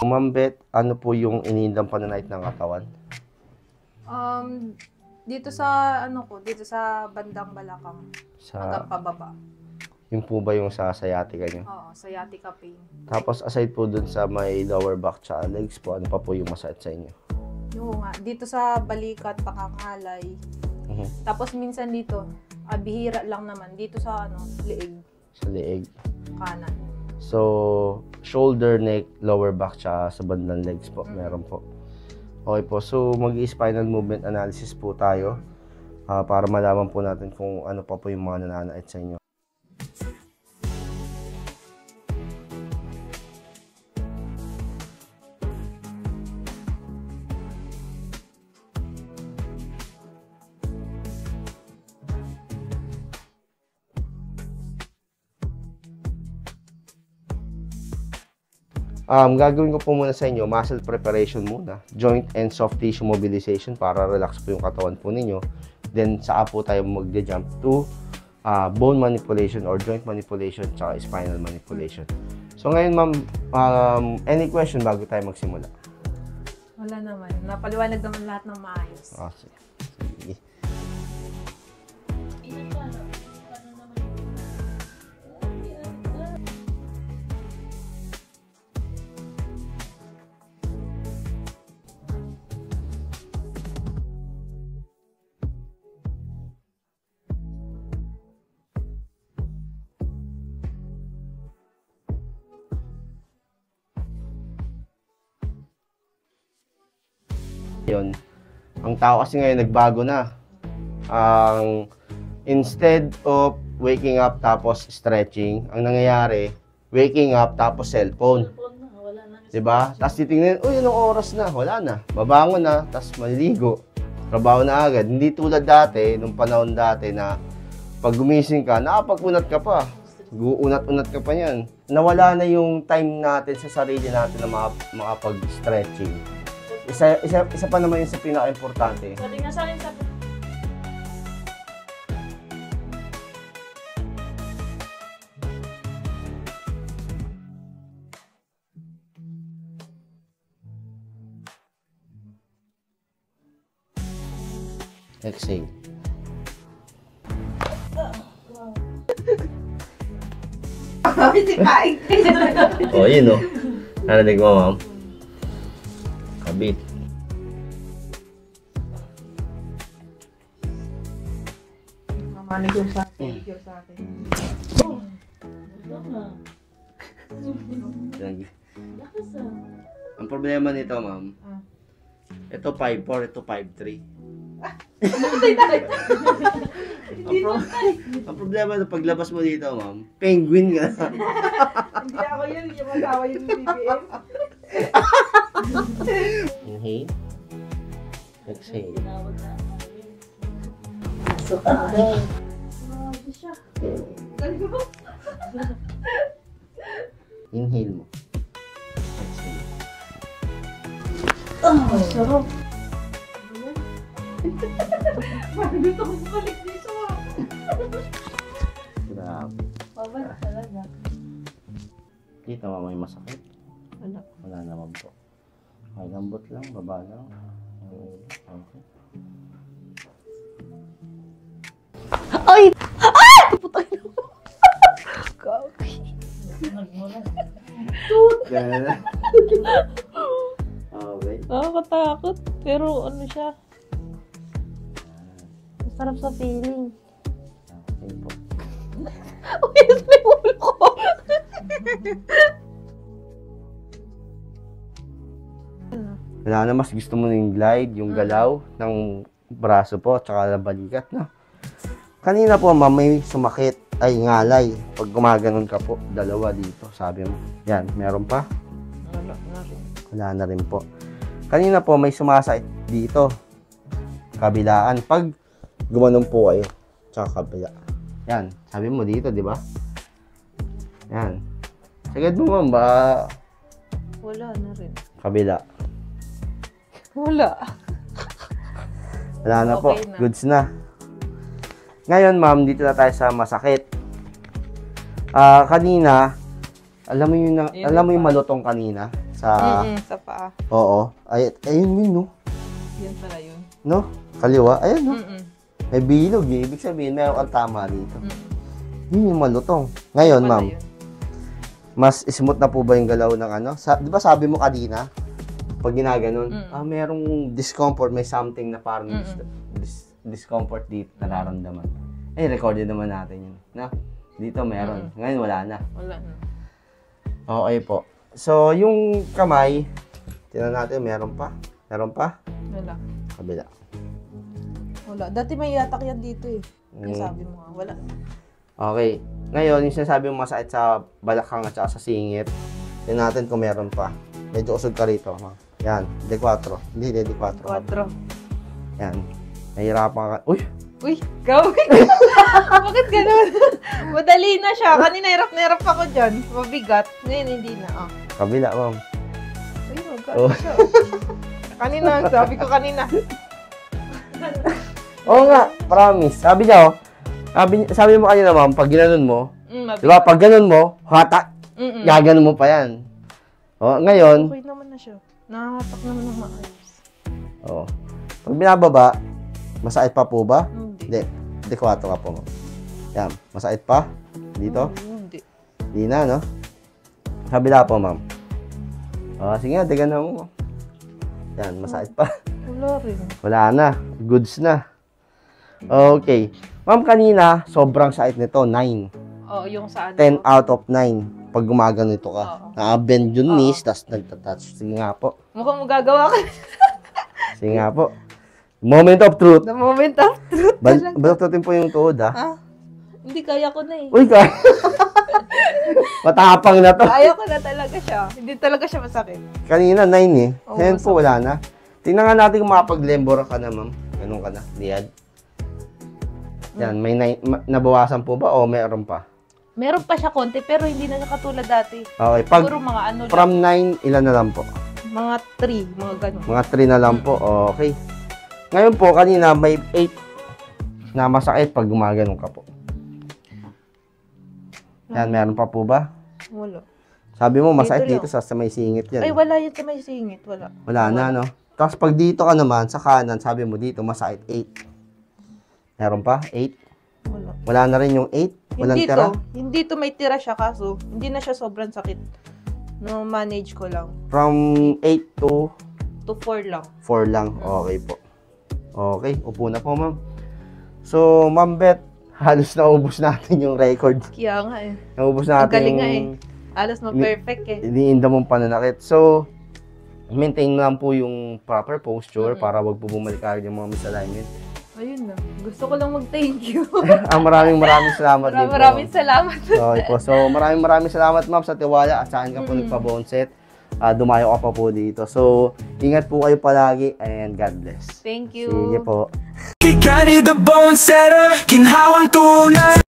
Ma'am Beth, ano po yung inihindang pananait ng katawan? Dito sa dito sa bandang balakang hanggang pababa. Yung po ba yung sa sciatica nyo? Oo, sciatica pain. Tapos aside po dun sa may lower back tsaka legs po, ano pa po yung masakit sa inyo? Yung nga, dito sa balikat, pakangalay. Tapos minsan dito, bihira lang naman, dito sa liig. Sa liig. Kanan. So, shoulder, neck, lower back tsaka sa bandang legs po, meron po. Okay po, so mag-spinal movement analysis po tayo para malaman po natin kung ano pa po yung mga nananait sa inyo. Gagawin ko po muna sa inyo, muscle preparation muna, joint and soft tissue mobilization para relax po yung katawan po ninyo. Then, saka po tayo mag-jump to bone manipulation or joint manipulation tsaka spinal manipulation. So, ngayon ma'am, any question bago tayo magsimula? Wala naman. Napaliwanag naman lahat ng maayos. Sige. Yun. Ang tao kasi ngayon nagbago na. Instead of waking up tapos stretching, ang nangyayari, waking up tapos cellphone. Diba? Tapos titingnan, anong oras na? Wala na. Babangon na, tapos maliligo. Trabaho na agad. Hindi tulad dati, nung panahon dati na pag gumising ka, nakapag-unat ka pa. Unat-unat ka pa yan. Nawala na yung time natin sa sarili natin na makapag-stretching. Isa pa naman yung sa pinaka-importante. Sabi nga sa akin sa... Exhale. Yun o. Narinig mo, ma'am? Kabit. Mamanicure sa akin. Ang problema nito, ma'am, ito 5'4", ito 5'3". Ang problema na paglabas mo dito, ma'am, penguin ka. Hindi ako yun, yung magawa yung BBM. Inhale. Exhale. Inhale mo. Exhale. Sarap. Parang gusto ko bumalik dito. Grabe. Babalik talaga. Kita mo may masakit? Wala. Wala naman po. Okay, lambot lang, baba lang. Okay. Ay! Ay! Putay na. Kaki. Ganun. Okay. Nakakatakot. Pero ano siya? Masarap sa feeling. Okay po. Uy, nasa may ulo ko. Wala na, mas gusto mo yung glide, yung galaw ng braso po, tsaka ng balikat, no? Kanina po, ma'am, may sumakit, ay ngalay. Pag gumaganon ka po, dalawa dito, sabi mo. Yan, meron pa? Wala na rin. Wala na rin po. Kanina po, may sumasakit dito, kabilaan. Pag gumanon po kayo, tsaka kabila. Yan, sabi mo dito, di ba? Yan. Sagad mo, ma'am, ba? Wala na rin. Kabila. Wala. Wala na Okay po. na. Goods na. Ngayon, ma'am, dito na tayo sa masakit. Kanina, alam mo yung malutong kanina? Sa, sa paa. oo. Ayun yun, no? Yan pala yun. No? Kaliwa? Ayun, no? Mm-mm. May bilog eh. Ibig sabihin, meron kang tama dito. Mm-mm. Yun yung malutong. Ngayon, Pala ma'am, yun. mas smooth na po ba yung galaw ng ano? Di ba sabi mo kanina, pag ginaganon, merong discomfort, may something na parang discomfort dito nararamdaman. Recorded naman natin yun. Na? Dito meron. Ngayon wala na. Wala na. Okay po. So, yung kamay, tingnan natin, meron pa? Meron pa? Wala. Kabila. Wala. Dati may yatak yan dito eh. Yung sabi mo nga, wala. Okay. Ngayon, yung sinasabi mo masakit sa balakang at saka sa singit, tingnan natin kung meron pa. Medyo usog ka rito. Yan, D4. Hindi, D4. 4. Yan. Nahihirapan ka. Uy! Uy, gawin! Bakit ganun? Madali na siya. Kanina hirap na hirap ako dyan. Mabigat. Ngayon hindi na. Oh. Kabila, ma'am. Ay, mabigat siya. Kanina, sabi ko kanina. Oo nga, promise. Sabi niya, sabi mo kanina, ma'am, pag ginanon mo, di ba, pag ganon mo, hata, gaganon mo pa yan. O, ngayon, okay naman na siya. Nakahatak naman ng maayos. Oo. Pag binababa, masakit pa po ba? Hindi. D4 ka po, ma'am. Yan, masakit pa? Dito? Hindi. Di na, no? Kabila po, ma'am. O, sige nga, diganan mo. Yan, masakit pa. Wala rin. Wala na. Goods na. Okay. Ma'am, kanina, sobrang sakit nito, 9. Oo, yung sa ano. 10 out of 9. Pag gumaganito ka. Oo. Nakabend yung knees, tapos nagtatouch. Sige nga po. Mukhang magagawa ka. Sige nga po. Moment of truth. The moment of truth. Baluktutin po yung tuhod, ha? Ah, hindi kaya ko na eh. Uy, ka! Matapang na to. Kaya ko na talaga siya. Hindi talaga siya masakit. Kanina, 9 eh. Oo, Ngayon po, wala na. Tingnan nga natin kung makapag-lembora ka na, ma'am. Ganun ka na. Liad. Yan, may 9. Nabawasan po ba o meron pa? Meron pa siya konti pero hindi na siya katulad dati. Okay. Pag Siguro mga ano lang. from 9, ilan na lang po? Mga 3, mga ganun. Mga 3 na lang po. Okay. Ngayon po, kanina may 8 na masakit pag gumaganon ka po. Yan, meron pa po ba? Wala. Sabi mo, masakit Dito dito sa may singit yan. Ay, wala yun sa may singit. Wala. Wala na, no? Tapos pag dito ka naman, sa kanan, sabi mo dito, masakit 8. Meron pa? 8? Wala. Wala na rin yung 8? Walang Hindi tira? Hindi to may tira siya kaso. Hindi na siya sobrang sakit. No, manage ko lang. From 8 to To 4 lang. 4 lang. Okay po. Okay, upo na po, ma'am. So, Ma'am Beth, halos naubos natin yung record. Kaya nga eh. Naubos Ang natin galing nga eh. yung Alas mo perfect eh. iniinda mong pananakit. So, maintain lang po yung proper posture para wag po bumalik agad yung mga misalignment. Ayun na. Gusto ko lang mag-thank you. Maraming salamat din po. Maraming salamat. Okay po. So, maraming salamat, ma'am, sa tiwala at saan ka po nagpa-bone set. Dumayo ka pa po dito. So, ingat po kayo palagi and God bless. Thank you. Sige po. Kikani the bone setter, ginhawang tunay.